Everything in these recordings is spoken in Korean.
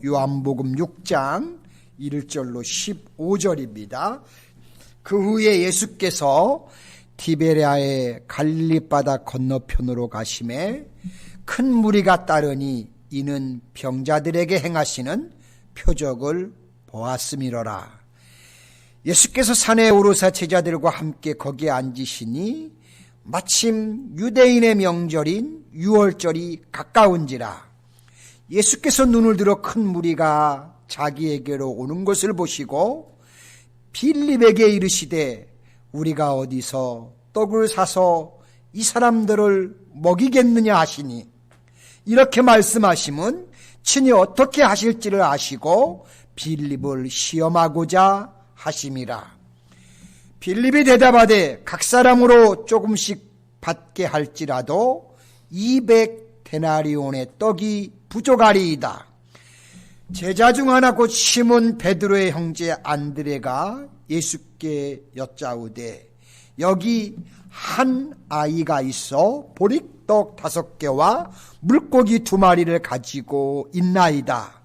요한복음 6장 1절로 15절입니다. 그 후에 예수께서 디베랴의 갈릴리바다 건너편으로 가심에 큰 무리가 따르니 이는 병자들에게 행하시는 표적을 보았음이로라. 예수께서 산에 오르사 제자들과 함께 거기에 앉으시니 마침 유대인의 명절인 유월절이 가까운지라. 예수께서 눈을 들어 큰 무리가 자기에게로 오는 것을 보시고 빌립에게 이르시되 우리가 어디서 떡을 사서 이 사람들을 먹이겠느냐 하시니, 이렇게 말씀하심은 친히 어떻게 하실지를 아시고 빌립을 시험하고자 하심이라. 빌립이 대답하되 각 사람으로 조금씩 받게 할지라도 200데나리온의 떡이 부족하리이다. 제자 중 하나 곧 시몬 베드로의 형제 안드레가 예수께 여짜오되 여기 한 아이가 있어 보리떡 5개와 물고기 2마리를 가지고 있나이다.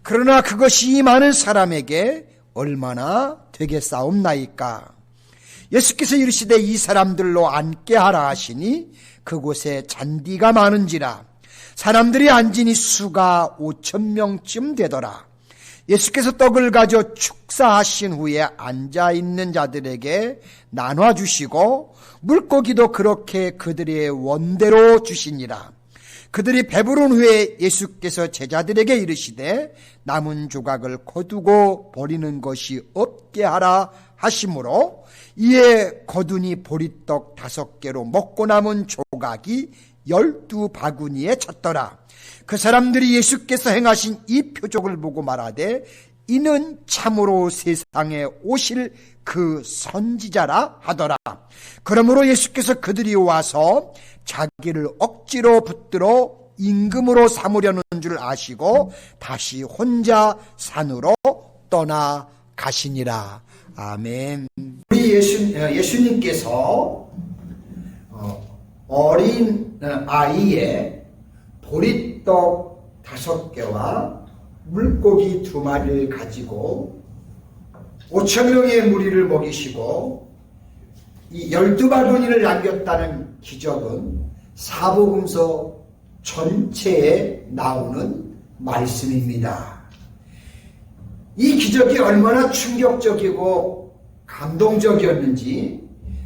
그러나 그것이 이 많은 사람에게 얼마나 되겠사옵나이까. 예수께서 이르시되 이 사람들로 앉게 하라 하시니 그곳에 잔디가 많은지라 사람들이 앉으니 수가 5,000명쯤 되더라. 예수께서 떡을 가져 축사하신 후에 앉아있는 자들에게 나눠주시고 물고기도 그렇게 그들의 원대로 주시니라. 그들이 배부른 후에 예수께서 제자들에게 이르시되 남은 조각을 거두고 버리는 것이 없게 하라 하심으로 이에 거두니 보리떡 5개로 먹고 남은 조각이 12바구니에 찼더라. 그 사람들이 예수께서 행하신 이 표적을 보고 말하되 이는 참으로 세상에 오실 그 선지자라 하더라. 그러므로 예수께서 그들이 와서 자기를 억지로 붙들어 임금으로 삼으려는 줄 아시고 다시 혼자 산으로 떠나 가시니라. 아멘. 우리 예수님께서 어린 아이의 보리떡 5개와 물고기 2마리를 가지고 5,000명의 무리를 먹이시고 이 12바구니를 남겼다는 기적은 사복음서 전체에 나오는 말씀입니다. 이 기적이 얼마나 충격적이고 감동적이었는지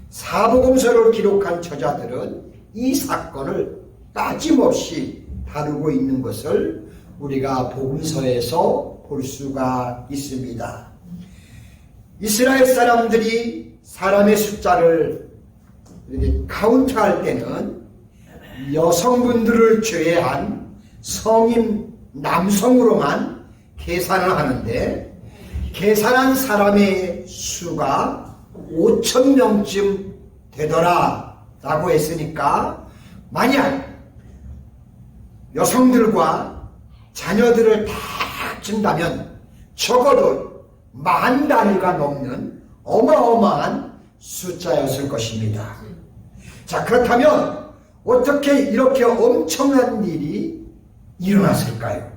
사복음서를 기록한 저자들은 이 사건을 빠짐없이 다루고 있는 것을 우리가 복음서에서 볼 수가 있습니다. 이스라엘 사람들이 사람의 숫자를 카운트할 때는 여성분들을 제외한 성인 남성으로만 계산을 하는데 계산한 사람의 수가 5,000명쯤 되더라 라고 했으니까 만약 여성들과 자녀들을 다 합친다면 적어도 10,000단위가 넘는 어마어마한 숫자였을 것입니다. 자, 그렇다면 어떻게 이렇게 엄청난 일이 일어났을까요?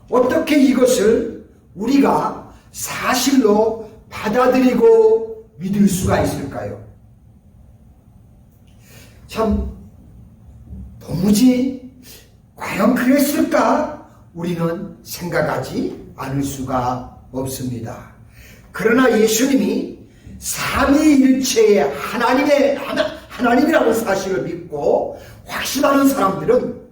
어떻게 이것을 우리가 사실로 받아들이고 믿을 수가 있을까요? 참 도무지 과연 그랬을까? 우리는 생각하지 않을 수가 없습니다. 그러나 예수님이 삼위일체의 하나님이라는 사실을 믿고 확신하는 사람들은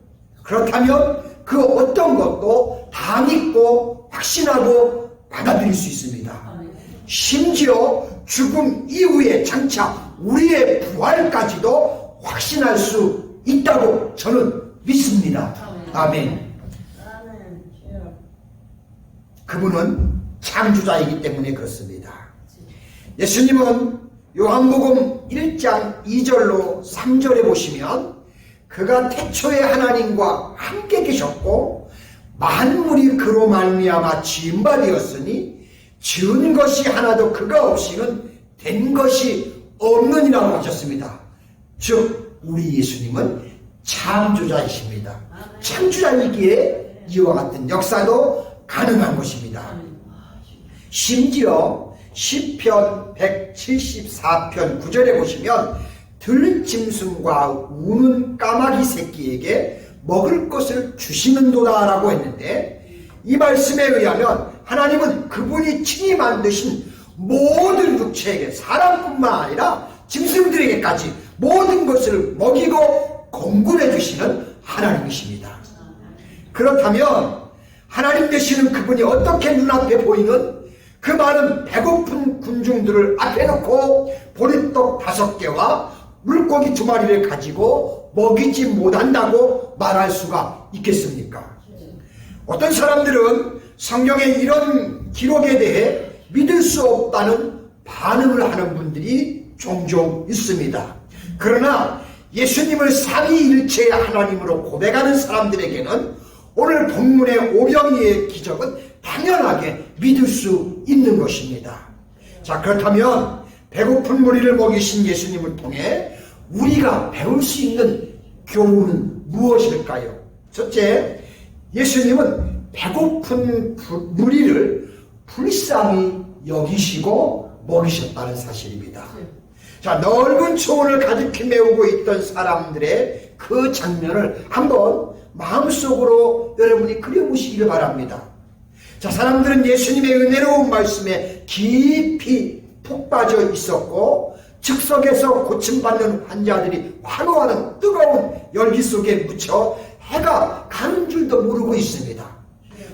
그렇다면 그 어떤 것도 다 믿고 확신하고 받아들일 수 있습니다. 심지어 죽음 이후에 장차 우리의 부활까지도 확신할 수 있다고 저는 믿습니다. 아멘. 그분은 창조자이기 때문에 그렇습니다. 예수님은 요한복음 1장 2절로 3절에 보시면 그가 태초에 하나님과 함께 계셨고 만물이 그로 말미암아 지은 바 되었으니 지은 것이 하나도 그가 없이는 된 것이 없느니라고 하셨습니다. 즉 우리 예수님은 창조자이십니다. 창조자이기에 이와 같은 역사도 가능한 것입니다. 심지어 시편 174편 9절에 보시면 들짐승과 우는 까마귀 새끼에게 먹을 것을 주시는도다 라고 했는데, 이 말씀에 의하면 하나님은 그분이 친히 만드신 모든 육체에게, 사람뿐만 아니라 짐승들에게까지 모든 것을 먹이고 공급해 주시는 하나님이십니다. 그렇다면 하나님 되시는 그분이 어떻게 눈앞에 보이는 그 많은 배고픈 군중들을 앞에 놓고 보리떡 5개와 물고기 2마리를 가지고 먹이지 못한다고 말할 수가 있겠습니까? 어떤 사람들은 성경의 이런 기록에 대해 믿을 수 없다는 반응을 하는 분들이 종종 있습니다. 그러나 예수님을 삼위일체의 하나님으로 고백하는 사람들에게는 오늘 본문의 오병이의 기적은 당연하게 믿을 수 있는 것입니다. 자, 그렇다면 배고픈 무리를 먹이신 예수님을 통해 우리가 배울 수 있는 교훈은 무엇일까요? 첫째, 예수님은 배고픈 무리를 불쌍히 여기시고 먹이셨다는 사실입니다. 자, 넓은 초원을 가득히 메우고 있던 사람들의 그 장면을 한번 마음속으로 여러분이 그려보시기를 바랍니다. 자, 사람들은 예수님의 은혜로운 말씀에 깊이 푹 빠져 있었고, 즉석에서 고침받는 환자들이 환호하는 뜨거운 열기 속에 묻혀 해가 가는 줄도 모르고 있습니다.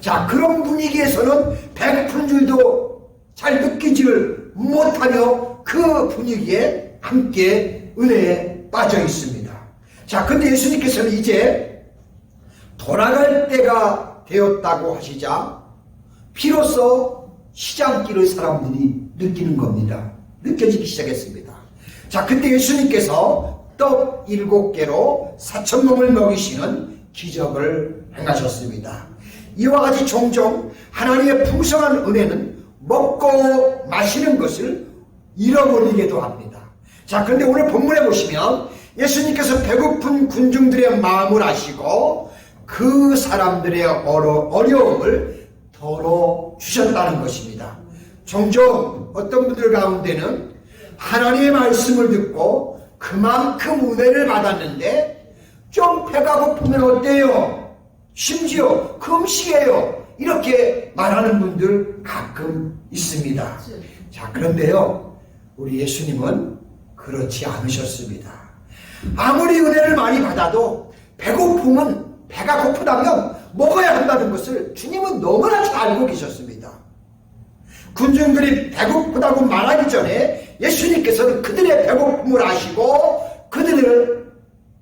자, 그런 분위기에서는 배고픈 줄도 잘 느끼지를 못하며 그 분위기에 함께 은혜에 빠져 있습니다. 자, 근데 예수님께서는 이제 돌아갈 때가 되었다고 하시자 비로소 시장길의 사람들이 느끼는 겁니다. 느껴지기 시작했습니다. 자, 그때 예수님께서 떡 7개로 4,000명을 먹이시는 기적을 행하셨습니다. 이와 같이 종종 하나님의 풍성한 은혜는 먹고 마시는 것을 잃어버리기도 합니다. 자, 그런데 오늘 본문에 보시면 예수님께서 배고픈 군중들의 마음을 아시고 그 사람들의 어려움을 덜어주셨다는 것입니다. 종종 어떤 분들 가운데는 하나님의 말씀을 듣고 그만큼 은혜를 받았는데 좀 배가 고프면 어때요? 심지어 금식해요. 이렇게 말하는 분들 가끔 있습니다. 자, 그런데요, 우리 예수님은 그렇지 않으셨습니다. 아무리 은혜를 많이 받아도 배고픔은, 배가 고프다면 먹어야 한다는 것을 주님은 너무나 잘 알고 계셨습니다. 군중들이 배고프다고 말하기 전에 예수님께서는 그들의 배고픔을 아시고 그들을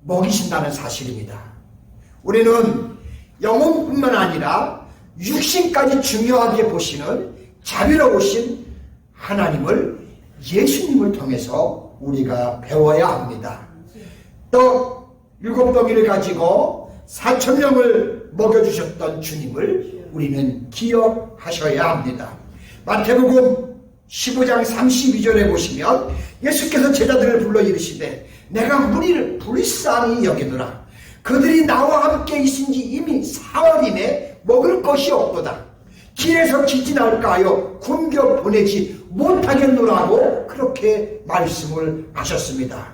먹이신다는 사실입니다. 우리는 영혼뿐만 아니라 육신까지 중요하게 보시는 자비로우신 하나님을 예수님을 통해서 우리가 배워야 합니다. 떡 7덩이를 가지고 4,000명을 먹여주셨던 주님을 우리는 기억하셔야 합니다. 마태복음 15장 32절에 보시면 예수께서 제자들을 불러 이르시되 내가 무리를 불쌍히 여기노라. 그들이 나와 함께 있은 지 이미 사흘이매 먹을 것이 없도다. 길에서 지진할까 하여 굶겨 보내지 못하겠노라고 그렇게 말씀을 하셨습니다.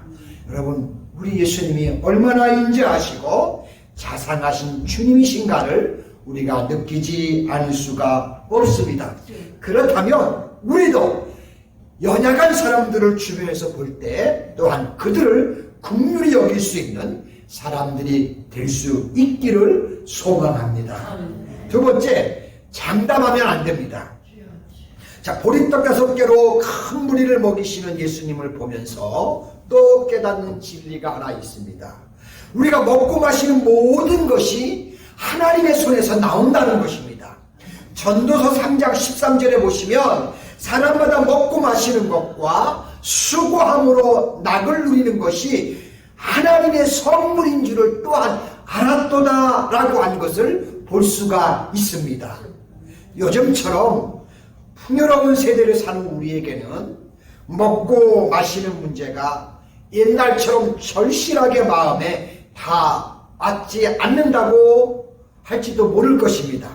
여러분, 우리 예수님이 얼마나 인자하시고 자상하신 주님이신가를 우리가 느끼지 않을 수가 없습니다. 그렇다면 우리도 연약한 사람들을 주변에서 볼 때 또한 그들을 긍휼히 여길 수 있는 사람들이 될 수 있기를 소망합니다. 두 번째, 장담하면 안 됩니다. 자, 보리떡 5개로 큰 무리를 먹이시는 예수님을 보면서 또 깨닫는 진리가 하나 있습니다. 우리가 먹고 마시는 모든 것이 하나님의 손에서 나온다는 것입니다. 전도서 3장 13절에 보시면 사람마다 먹고 마시는 것과 수고함으로 낙을 누리는 것이 하나님의 선물인 줄을 또한 알았도다 라고 한 것을 볼 수가 있습니다. 요즘처럼 풍요로운 세대를 사는 우리에게는 먹고 마시는 문제가 옛날처럼 절실하게 마음에 다 맞지 않는다고 할지도 모를 것입니다.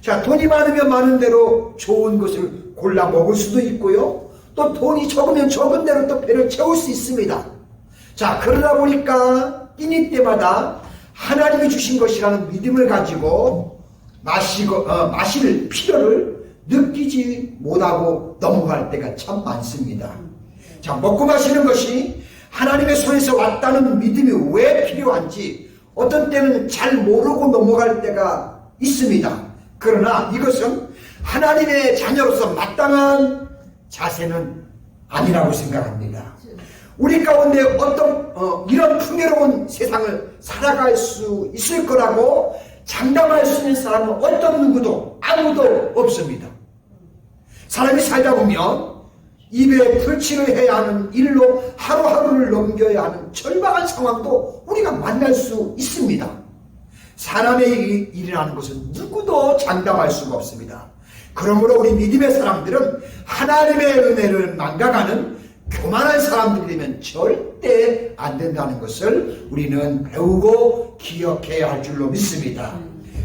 자, 돈이 많으면 많은 대로 좋은 것을 골라 먹을 수도 있고요. 또 돈이 적으면 적은 대로 또 배를 채울 수 있습니다. 자, 그러다 보니까 끼니 때마다 하나님이 주신 것이라는 믿음을 가지고 마실 필요를 느끼지 못하고 넘어갈 때가 참 많습니다. 자, 먹고 마시는 것이 하나님의 손에서 왔다는 믿음이 왜 필요한지 어떤 때는 잘 모르고 넘어갈 때가 있습니다. 그러나 이것은 하나님의 자녀로서 마땅한 자세는 아니라고 생각합니다. 우리 가운데 이런 풍요로운 세상을 살아갈 수 있을 거라고 장담할 수 있는 사람은 어떤 누구도 아무도 없습니다. 사람이 살다 보면 입에 풀칠을 해야 하는 일로 하루하루를 넘겨야 하는 절박한 상황도 우리가 만날 수 있습니다. 사람의 일이 일어나는 것은 누구도 장담할 수가 없습니다. 그러므로 우리 믿음의 사람들은 하나님의 은혜를 망각하는 교만한 사람들이 되면 절대 안 된다는 것을 우리는 배우고 기억해야 할 줄로 믿습니다.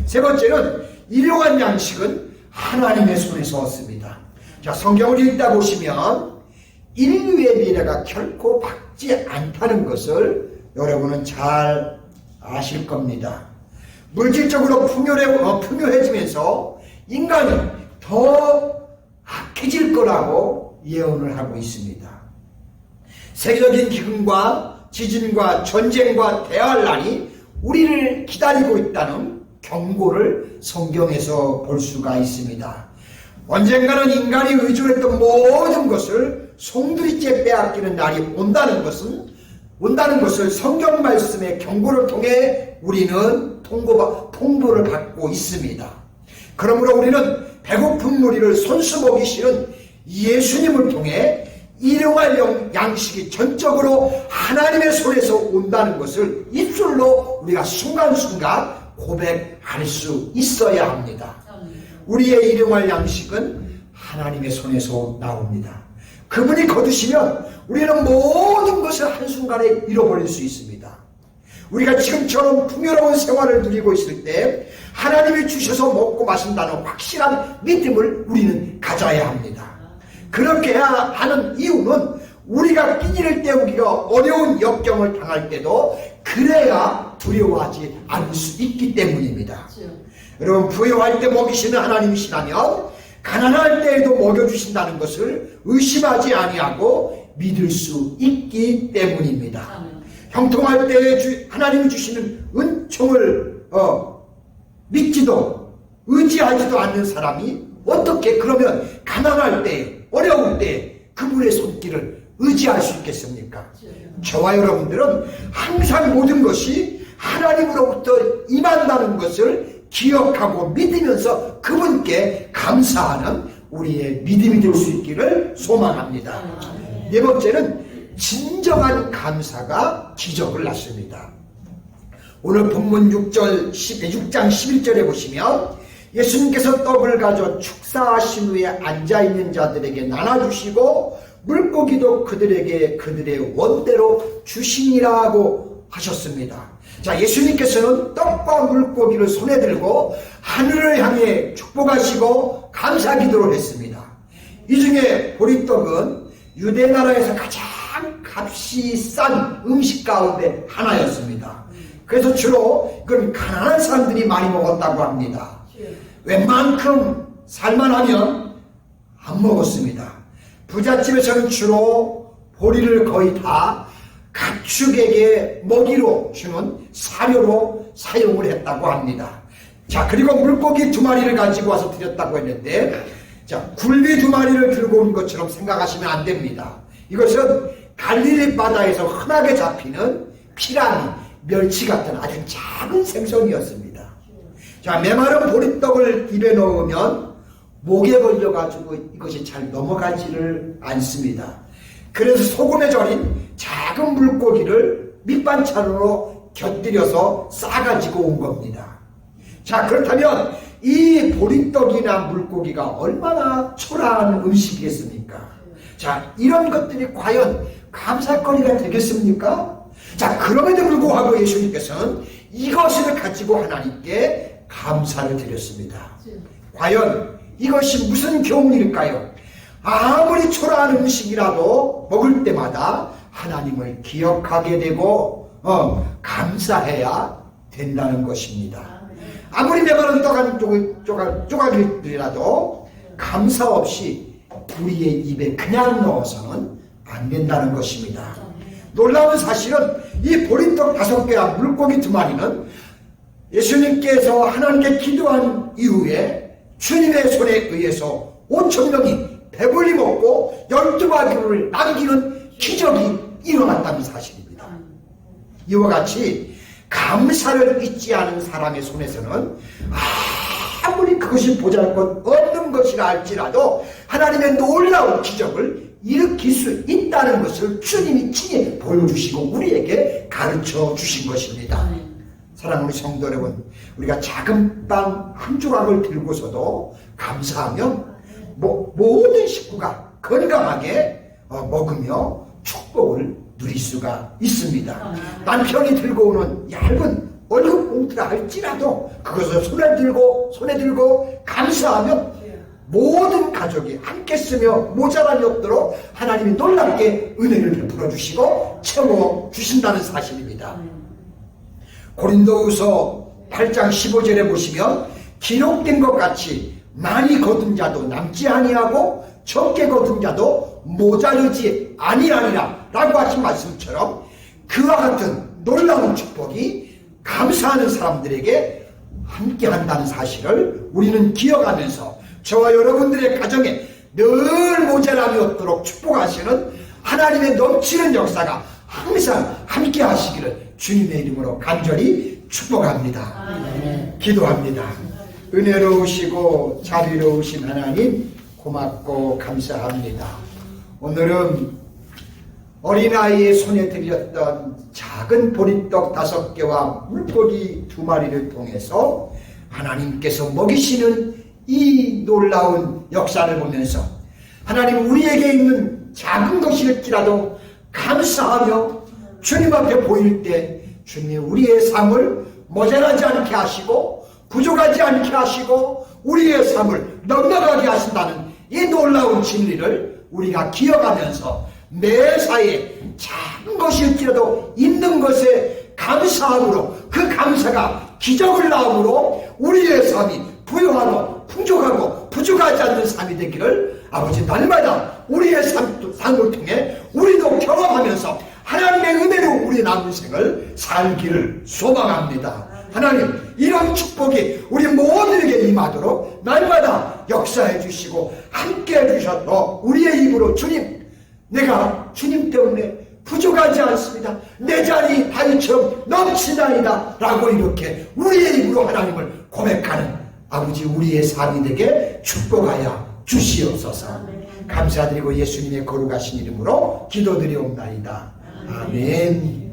세 번째는 일용할 양식은 하나님의 손에서 얻습니다. 자, 성경을 읽다 보시면 인류의 미래가 결코 밝지 않다는 것을 여러분은 잘 아실 겁니다. 물질적으로 풍요해지면서 인간이 더 악해질 거라고 예언을 하고 있습니다. 세계적인 기근과 지진과 전쟁과 대화할 날이 우리를 기다리고 있다는 경고를 성경에서 볼 수가 있습니다. 언젠가는 인간이 의존했던 모든 것을 송두리째 빼앗기는 날이 온다는 것을 성경 말씀의 경고를 통해 우리는 통보를 받고 있습니다. 그러므로 우리는 배고픈 무리를 손수 먹이시는 예수님을 통해 일용할 양식이 전적으로 하나님의 손에서 온다는 것을 입술로 우리가 순간순간 고백할 수 있어야 합니다. 우리의 일용할 양식은 하나님의 손에서 나옵니다. 그분이 거두시면 우리는 모든 것을 한순간에 잃어버릴 수 있습니다. 우리가 지금처럼 풍요로운 생활을 누리고 있을 때 하나님이 주셔서 먹고 마신다는 확실한 믿음을 우리는 가져야 합니다. 그렇게 해야 하는 이유는 우리가 끼니를 때우기가 어려운 역경을 당할 때도 그래야 두려워하지 않을 수 있기 때문입니다. 여러분, 부유할 때 먹이시는 하나님이시라면 가난할 때에도 먹여주신다는 것을 의심하지 아니하고 믿을 수 있기 때문입니다. 형통할 때에 하나님이 주시는 은총을 믿지도 의지하지도 않는 사람이 어떻게 그러면 가난할 때 어려울 때 그분의 손길을 의지할 수 있겠습니까? 저와 여러분들은 항상 모든 것이 하나님으로부터 임한다는 것을 기억하고 믿으면서 그분께 감사하는 우리의 믿음이 될 수 있기를 소망합니다. 네 번째는 진정한 감사가 기적을 낳습니다. 오늘 본문 6장 11절에 보시면 예수님께서 떡을 가져 축사하신 후에 앉아있는 자들에게 나눠주시고 물고기도 그들에게 그들의 원대로 주시니라고 하셨습니다. 자, 예수님께서는 떡과 물고기를 손에 들고 하늘을 향해 축복하시고 감사 기도를 했습니다. 이 중에 보리떡은 유대 나라에서 가장 값이 싼 음식 가운데 하나였습니다. 그래서 주로 이건 가난한 사람들이 많이 먹었다고 합니다. 웬만큼 살만하면 안 먹었습니다. 부잣집에서는 주로 보리를 거의 다 가축에게 먹이로 주는 사료로 사용을 했다고 합니다. 자, 그리고 물고기 2마리를 가지고 와서 드렸다고 했는데, 자, 굴비 2마리를 들고 온 것처럼 생각하시면 안 됩니다. 이것은 갈릴리 바다에서 흔하게 잡히는 피라미, 멸치 같은 아주 작은 생선이었습니다. 자, 메마른 보리떡을 입에 넣으면 목에 걸려가지고 이것이 잘 넘어가지를 않습니다. 그래서 소금에 절인 작은 물고기를 밑반찬으로 곁들여서 싸가지고 온 겁니다. 자, 그렇다면 이 보리떡이나 물고기가 얼마나 초라한 음식이겠습니까? 자, 이런 것들이 과연 감사거리가 되겠습니까? 자, 그럼에도 불구하고 예수님께서는 이것을 가지고 하나님께 감사를 드렸습니다. 과연 이것이 무슨 교훈일까요? 아무리 초라한 음식이라도 먹을 때마다 하나님을 기억하게 되고 감사해야 된다는 것입니다. 아무리 메마른 떡 조각이라도 감사 없이 우리의 입에 그냥 넣어서는 안 된다는 것입니다. 놀라운 사실은 이 보리떡 5개와 물고기 2마리는 예수님께서 하나님께 기도한 이후에 주님의 손에 의해서 5,000명이 배불리 먹고 12마리를 남기는 기적이 일어났다는 사실입니다. 이와 같이 감사를 잊지 않은 사람의 손에서는 아무리 그것이 보잘것 없는 것이라 할지라도 하나님의 놀라운 기적을 일으킬 수 있다는 것을 주님이 친히 보여주시고 우리에게 가르쳐 주신 것입니다. 사랑하는 성도 여러분, 우리가 작은 빵 한 조각을 들고서도 감사하면 모든 식구가 건강하게 먹으며 축복을 누릴 수가 있습니다. 남편이 들고 오는 얇은 얼룩 봉투라 할지라도 그것을 손에 들고 감사하면 모든 가족이 함께 쓰며 모자람이 없도록 하나님이 놀랍게 은혜를 베풀어 주시고 채워 주신다는 사실입니다. 고린도후서 8장 15절에 보시면 기록된 것 같이 많이 거둔 자도 남지 아니하고 적게 거둔 자도 모자르지 아니하리라 라고 하신 말씀처럼 그와 같은 놀라운 축복이 감사하는 사람들에게 함께 한다는 사실을 우리는 기억하면서 저와 여러분들의 가정에 늘 모자람이 없도록 축복하시는 하나님의 넘치는 역사가 항상 함께 하시기를 주님의 이름으로 간절히 축복합니다. 기도합니다. 은혜로우시고 자비로우신 하나님 고맙고 감사합니다. 오늘은 어린아이의 손에 들렸던 작은 보리떡 5개와 물고기 2마리를 통해서 하나님께서 먹이시는 이 놀라운 역사를 보면서 하나님 우리에게 있는 작은 것일지라도 감사하며 주님 앞에 보일 때 주님이 우리의 삶을 모자라지 않게 하시고 부족하지 않게 하시고 우리의 삶을 넉넉하게 하신다는 이 놀라운 진리를 우리가 기억하면서 매사에 작은 것일지라도 있는 것에 감사함으로 그 감사가 기적을 낳음으로 우리의 삶이 부유하고 풍족하고 부족하지 않는 삶이 되기를 아버지 날마다 우리의 삶을 통해 우리도 경험하면서 하나님의 은혜로 우리 남은 생을 살기를 소망합니다. 하나님 이런 축복이 우리 모두에게 임하도록 날마다 역사해 주시고 함께 해주셔서 우리의 입으로 주님 내가 주님 때문에 부족하지 않습니다. 내 잔이 바위처럼 넘치나이다 라고 이렇게 우리의 입으로 하나님을 고백하는 아버지 우리의 삶이 되게 축복하여 주시옵소서. 감사드리고 예수님의 거룩하신 이름으로 기도드리옵나이다. 아멘.